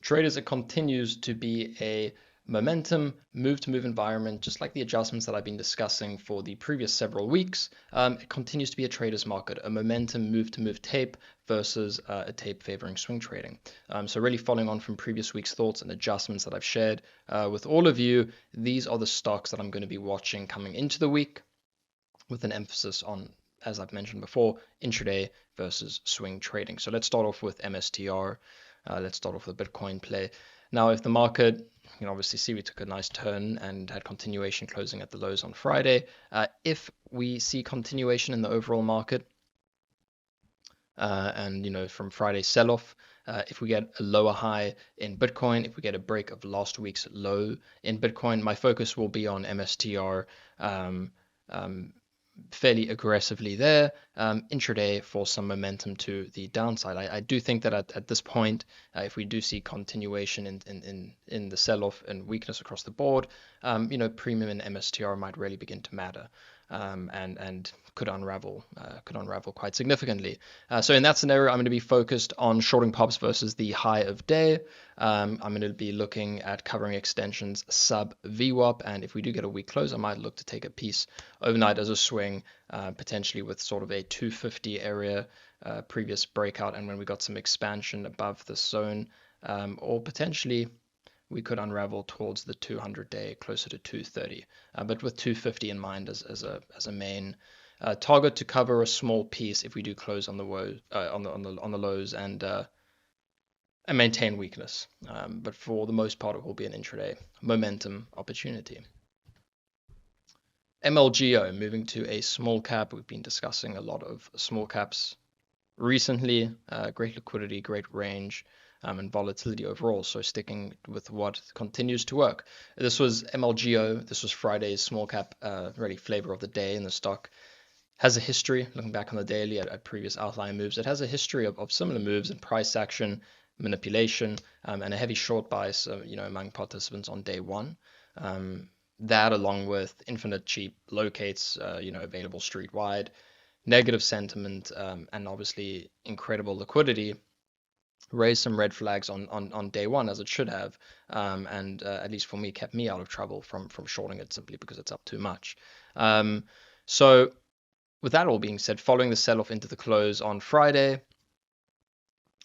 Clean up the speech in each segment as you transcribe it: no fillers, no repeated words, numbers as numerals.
Traders, it continues to be a momentum move-to-move environment, just like the adjustments that I've been discussing for the previous several weeks. It continues to be a trader's market, a momentum move-to-move tape versus a tape favoring swing trading. So really following on from previous week's thoughts and adjustments that I've shared with all of you, these are the stocks that I'm going to be watching coming into the week, with an emphasis on, as I've mentioned before, intraday versus swing trading. So let's start off with MSTR. Let's start off with a Bitcoin play. Now, if the market, you can obviously see we took a nice turn and had continuation closing at the lows on Friday. If we see continuation in the overall market, and from Friday's sell-off, if we get a lower high in Bitcoin, if we get a break of last week's low in Bitcoin, my focus will be on MSTR. Fairly aggressively there, intraday for some momentum to the downside. I do think that at this point, if we do see continuation in the sell-off and weakness across the board, premium and MSTR might really begin to matter, and could unravel quite significantly. So in that scenario, I'm going to be focused on shorting pops versus the high of day. I'm going to be looking at covering extensions sub VWAP, and if we do get a weak close, I might look to take a piece overnight as a swing, potentially with sort of a 250 area previous breakout, and when we got some expansion above the zone, or potentially we could unravel towards the 200-day, closer to 230, but with 250 in mind as a main target to cover a small piece if we do close on the lows and maintain weakness. But for the most part, it will be an intraday momentum opportunity. MLGO, moving to a small cap. We've been discussing a lot of small caps recently. Great liquidity, great range, and volatility overall. So sticking with what continues to work. This was MLGO. This was Friday's small cap, really flavor of the day in the stock. Has a history, looking back on the daily at previous outlier moves, it has a history of similar moves in price action, manipulation, and a heavy short bias, among participants on day one. That, along with infinite cheap locates, available street-wide, negative sentiment, and obviously incredible liquidity, raised some red flags on day one, as it should have, and at least for me, kept me out of trouble from shorting it simply because it's up too much. So with that all being said, following the sell-off into the close on Friday,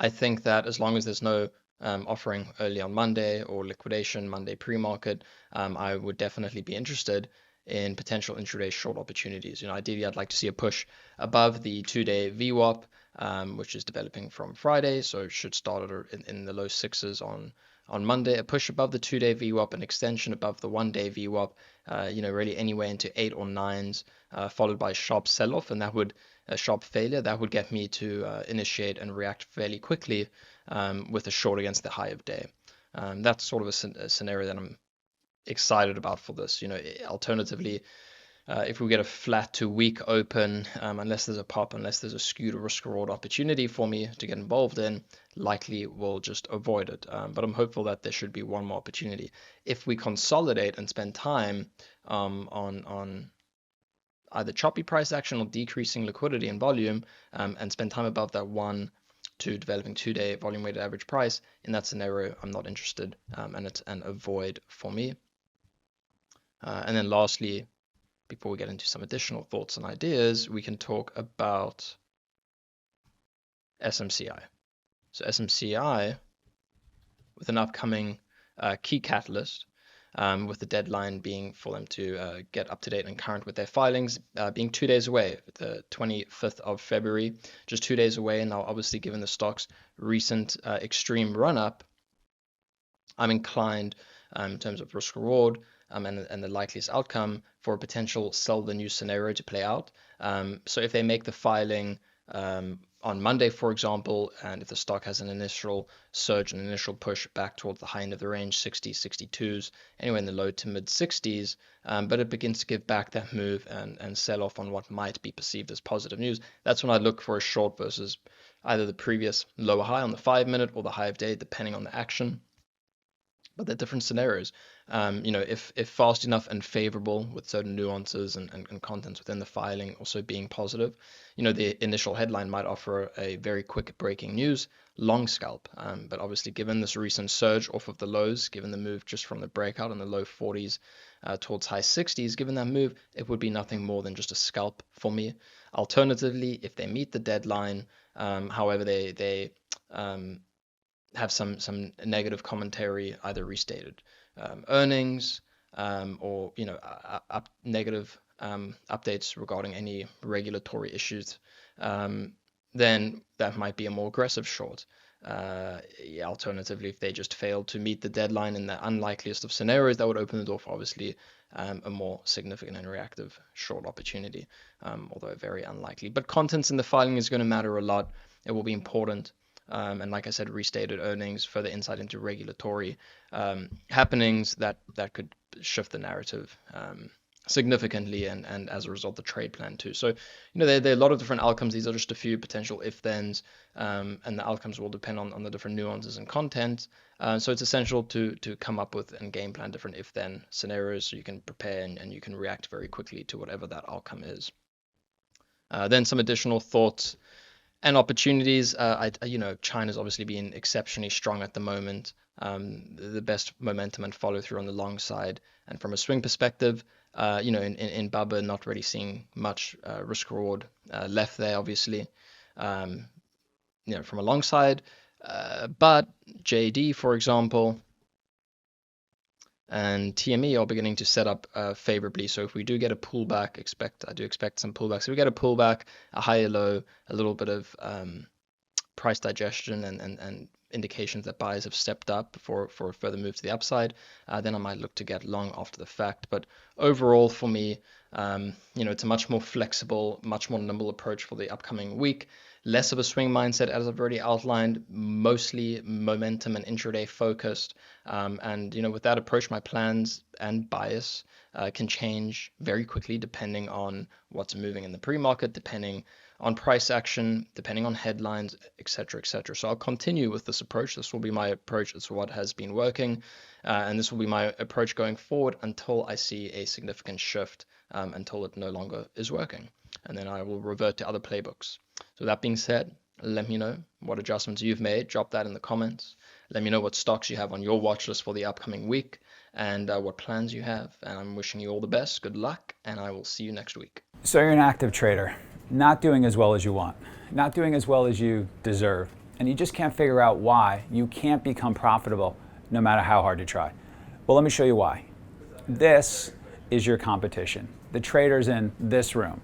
I think that as long as there's no offering early on Monday or liquidation Monday pre-market, I would definitely be interested in potential intraday short opportunities. Ideally, I'd like to see a push above the 2-day VWAP, which is developing from Friday, so it should start in the low sixes on Monday, a push above the 2-day VWAP, an extension above the 1-day VWAP, really anywhere into 8 or 9s, followed by a sharp sell-off, and a sharp failure, that would get me to initiate and react fairly quickly with a short against the high of day. That's sort of a scenario that I'm excited about for this. Alternatively, if we get a flat to weak open, unless there's a pop, unless there's a skewed or risk reward opportunity for me to get involved in, likely we'll just avoid it. But I'm hopeful that there should be one more opportunity. If we consolidate and spend time on either choppy price action or decreasing liquidity and volume, and spend time above that 1 to developing 2-day volume weighted average price, in that scenario, I'm not interested, and it's an avoid for me. And then lastly, before we get into some additional thoughts and ideas, we can talk about SMCI. So SMCI, with an upcoming key catalyst, with the deadline being for them to get up to date and current with their filings, being 2 days away, the 25th of February, just 2 days away. And now, obviously, given the stock's recent extreme run-up, I'm inclined, in terms of risk reward, and the likeliest outcome, for a potential sell the new scenario to play out. So if they make the filing on Monday, for example, and if the stock has an initial surge, an initial push back towards the high end of the range, 60s, 62s, anywhere in the low to mid 60s, but it begins to give back that move and sell off on what might be perceived as positive news, that's when I look for a short versus either the previous lower high on the 5-minute or the high of day, depending on the action. But they're different scenarios. If fast enough and favorable with certain nuances and contents within the filing also being positive, the initial headline might offer a very quick breaking news, long scalp. But obviously, given this recent surge off of the lows, given the move just from the breakout in the low 40s towards high 60s, given that move, it would be nothing more than just a scalp for me. Alternatively, if they meet the deadline, however, they have some negative commentary, either restated earnings, or negative updates regarding any regulatory issues, then that might be a more aggressive short. Alternatively, if they just fail to meet the deadline in the unlikeliest of scenarios, that would open the door for obviously a more significant and reactive short opportunity, although very unlikely. But contents in the filing is going to matter a lot. It will be important. And like I said, restated earnings, further insight into regulatory happenings that could shift the narrative significantly, and as a result, the trade plan too. So, there are a lot of different outcomes. These are just a few potential if-thens, and the outcomes will depend on the different nuances and content. So it's essential to come up with and game plan different if-then scenarios so you can prepare and you can react very quickly to whatever that outcome is. Then some additional thoughts and opportunities. China's obviously been exceptionally strong at the moment. The best momentum and follow through on the long side. And from a swing perspective, in Bubba, not really seeing much risk reward left there, obviously. From a long side, but JD, for example, and TME are beginning to set up favorably. So if we do get a pullback, I do expect some pullbacks. So we get a pullback, a higher low, a little bit of price digestion and indications that buyers have stepped up for a further move to the upside, then I might look to get long after the fact. But overall, for me, it's a much more flexible, much more nimble approach for the upcoming week. Less of a swing mindset, as I've already outlined, mostly momentum and intraday focused. And with that approach, my plans and bias can change very quickly depending on what's moving in the pre-market, depending on price action, depending on headlines, etc., etc. So I'll continue with this approach. This will be my approach. It's what has been working, and this will be my approach going forward until I see a significant shift, until it no longer is working, and then I will revert to other playbooks. So that being said, let me know what adjustments you've made. Drop that in the comments. Let me know what stocks you have on your watch list for the upcoming week, and what plans you have. And I'm wishing you all the best. Good luck, and I will see you next week. So you're an active trader, not doing as well as you want, not doing as well as you deserve, and you just can't figure out why you can't become profitable no matter how hard you try. Well, let me show you why. This is your competition. The traders in this room.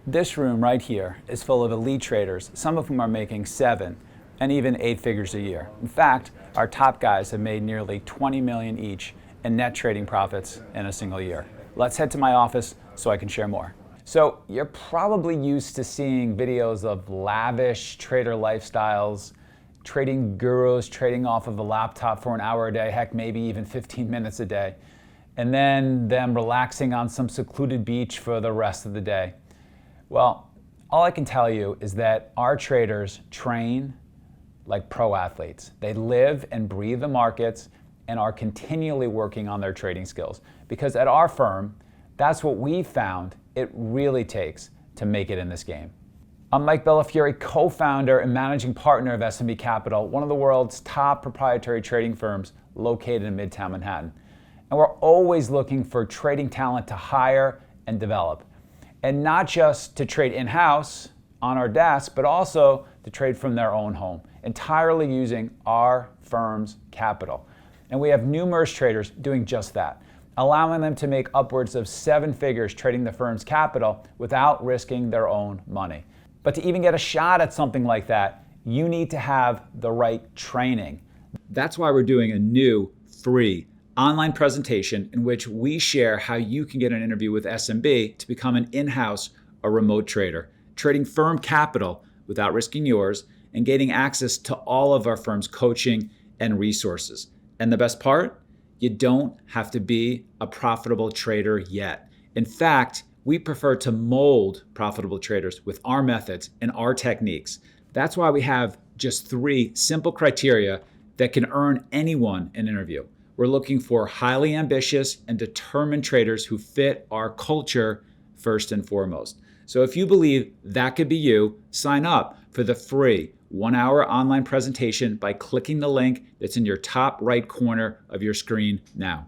This room right here is full of elite traders, some of whom are making 7 and even 8 figures a year. In fact, our top guys have made nearly 20 million each in net trading profits in a single year. Let's head to my office so I can share more. So you're probably used to seeing videos of lavish trader lifestyles, trading gurus trading off of a laptop for an hour a day, heck, maybe even 15 minutes a day, and then them relaxing on some secluded beach for the rest of the day. Well, all I can tell you is that our traders train like pro athletes. They live and breathe the markets and are continually working on their trading skills. Because at our firm, that's what we found it really takes to make it in this game. I'm Mike Bellafiore, co-founder and managing partner of SMB Capital, one of the world's top proprietary trading firms located in Midtown Manhattan. And we're always looking for trading talent to hire and develop. And not just to trade in-house on our desk, but also to trade from their own home, entirely using our firm's capital. And we have numerous traders doing just that, allowing them to make upwards of 7 figures trading the firm's capital without risking their own money. But to even get a shot at something like that, you need to have the right training. That's why we're doing a new free online presentation in which we share how you can get an interview with SMB to become an in-house or remote trader, trading firm capital without risking yours and gaining access to all of our firm's coaching and resources. And the best part? You don't have to be a profitable trader yet. In fact, we prefer to mold profitable traders with our methods and our techniques. That's why we have just 3 simple criteria that can earn anyone an interview. We're looking for highly ambitious and determined traders who fit our culture first and foremost. So if you believe that could be you, sign up for the free 1-hour online presentation by clicking the link that's in your top right corner of your screen now.